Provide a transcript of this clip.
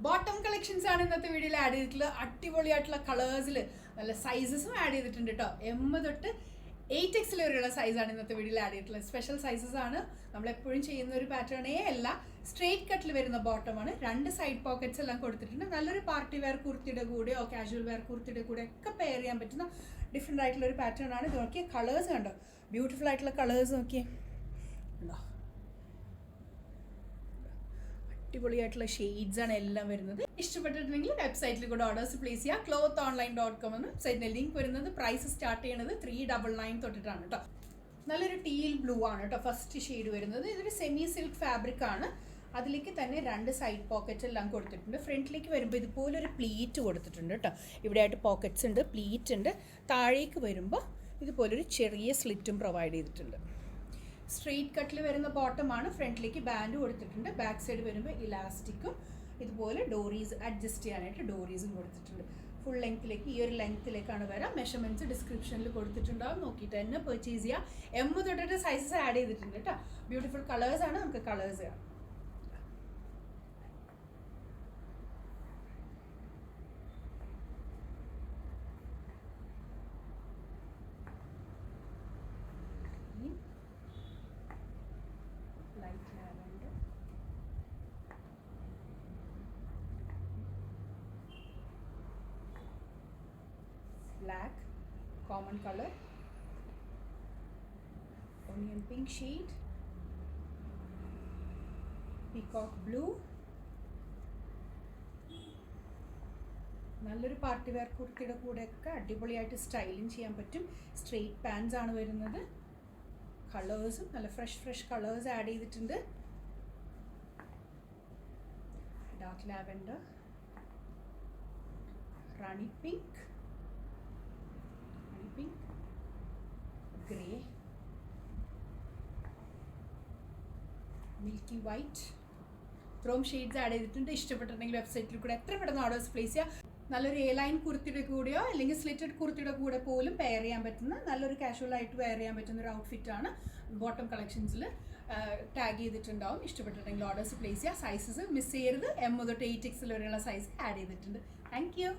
Bottom collections ആണ് ഇന്നത്തെ വീഡിയോയിൽ ആഡ് ചെയ്തിട്ടുള്ളത്. അടിപൊളിയായിട്ടുള്ള കളേഴ്സിൽ നല്ല സൈസസും ആഡ് ചെയ്തിട്ടുണ്ട് കേട്ടോ. M തൊട്ട് 8XL വരെയുള്ള സൈസാണ് ഇന്നത്തെ വീഡിയോയിൽ ആഡ് ചെയ്തിട്ടുള്ളത്. സ്പെഷ്യൽ സൈസസ് ആണ്. നമ്മളെപ്പോഴും ചെയ്യുന്ന ഒരു പാറ്റേണേ അല്ല. സ്ട്രേറ്റ് കട്ടിൽ വരുന്ന ബോട്ടമാണ്. 2 സൈഡ് പോക്കറ്റ്സ് എല്ലാം കൊടുത്തിട്ടുണ്ട്. നല്ലൊരു പാർട്ടി വെയർ കുർത്തിയുടെ കൂടെയോ കാഷ്വൽ വെയർ കുർത്തിയുടെ കൂടെ ഒക്കെ പെയർ ചെയ്യാൻ പറ്റുന്ന ഡിഫറെൻ്റ് ആയിട്ടുള്ള ഒരു പാറ്റേൺ ആണ് ഇത്. നോക്കിയ കളേഴ്സ് കണ്ടോ, ബ്യൂട്ടിഫുൾ ആയിട്ടുള്ള കളേഴ്സ് നോക്കിയേ ഉണ്ടോ, അടിപൊളിയായിട്ടുള്ള ഷെയ്ഡ്സ് ആണ് എല്ലാം വരുന്നത്. ഇഷ്ടപ്പെട്ടിട്ടുണ്ടെങ്കിൽ വെബ്സൈറ്റിൽ കൂടെ ഓർഡേഴ്സ് പ്ലേസ് ചെയ്യുക. clothonline.com എന്ന വെബ്സൈറ്റിൻ്റെ ലിങ്ക് വരുന്നത്. പ്രൈസ് സ്റ്റാർട്ട് ചെയ്യുന്നത് 399 തൊട്ടിട്ടാണ് കേട്ടോ. നല്ലൊരു ടീൽ ബ്ലൂ ആണ് കേട്ടോ ഫസ്റ്റ് ഷെയ്ഡ് വരുന്നത്. ഇതൊരു സെമി സിൽക്ക് ഫാബ്രിക് ആണ്. അതിലേക്ക് തന്നെ 2 സൈഡ് പോക്കറ്റ്സ് എല്ലാം കൊടുത്തിട്ടുണ്ട്. ഫ്രണ്ടിലേക്ക് വരുമ്പോൾ ഇതുപോലൊരു പ്ലീറ്റ് കൊടുത്തിട്ടുണ്ട് കേട്ടോ. ഇവിടെ ആയിട്ട് പോക്കറ്റ്സ് ഉണ്ട്, പ്ലീറ്റ് ഉണ്ട്. താഴേക്ക് വരുമ്പോൾ ഇതുപോലൊരു ചെറിയ സ്ലിറ്റും പ്രൊവൈഡ് ചെയ്തിട്ടുണ്ട്. സ്ട്രെയിറ്റ് കട്ടിൽ വരുന്ന ബോട്ടമാണ്. ഫ്രണ്ടിലേക്ക് ബാൻഡ് കൊടുത്തിട്ടുണ്ട്. ബാക്ക് സൈഡ് വരുമ്പോൾ ഇലാസ്റ്റിക്കും ഇതുപോലെ ഡോറീസ് അഡ്ജസ്റ്റ് ചെയ്യാനായിട്ട് ഡോറീസും കൊടുത്തിട്ടുണ്ട്. ഫുൾ ലെങ്ത്തിലേക്ക്, ഈ ഒരു ലെങ്ത്തിലേക്കാണ് വരാം. മെഷർമെൻറ്റ്സ് ഡിസ്ക്രിപ്ഷനിൽ കൊടുത്തിട്ടുണ്ടാവും, നോക്കിയിട്ട് തന്നെ പർച്ചേസ് ചെയ്യുക. M തൊട്ടിട്ട് സൈസസ് ആഡ് ചെയ്തിട്ടുണ്ട് കേട്ടോ. ബ്യൂട്ടിഫുൾ കളേഴ്സാണ്. നമുക്ക് കളേഴ്സ് കാണാം. Light lavender, black, common color, onion pink shade, peacock blue. നല്ലൊരു പാർട്ടി വെയർ കുർത്തിയുടെ കൂടെയൊക്കെ അടിപൊളിയായിട്ട് സ്റ്റൈലിങ് ചെയ്യാൻ പറ്റും. സ്ട്രെയിറ്റ് പാൻസ് ആണ് വരുന്നത്. കളേഴ്സും നല്ല ഫ്രഷ് കളേഴ്സ് ആഡ് ചെയ്തിട്ടുണ്ട്. ഡാർക്ക് ലാവൻഡർ, റാണി പിങ്ക്, ഗ്രേ, മിൽക്കി വൈറ്റ്, ഇത്രയും ഷെയ്ഡ്സ് ആഡ് ചെയ്തിട്ടുണ്ട്. ഇഷ്ടപ്പെട്ടിട്ടുണ്ടെങ്കിൽ വെബ്സൈറ്റിൽ കൂടെ എത്ര പെട്ടെന്ന് ഓർഡേഴ്സ് പ്ലേസ് ചെയ്യുക. നല്ലൊരു A-ലൈൻ കുർത്തിയുടെ കൂടെയോ അല്ലെങ്കിൽ സ്ലിറ്റഡ് കുർത്തിയുടെ കൂടെ പോലും പെയർ ചെയ്യാൻ പറ്റുന്ന നല്ലൊരു കാഷ്വൽ ആയിട്ട് വെയർ ചെയ്യാൻ പറ്റുന്ന ഒരു ഔട്ട്ഫിറ്റാണ്. ബോട്ടം കളക്ഷൻസിൽ ടാഗ് ചെയ്തിട്ടുണ്ടാവും. ഇഷ്ടപ്പെട്ടിട്ടുണ്ടെങ്കിൽ ഓർഡേഴ്സ് പ്ലേസ് ചെയ്യുക. സൈസസ് മിസ് ചെയ്യരുത്. M തൊട്ട് 8XL വരെയുള്ള സൈസ് ആഡ് ചെയ്തിട്ടുണ്ട്. Thank you.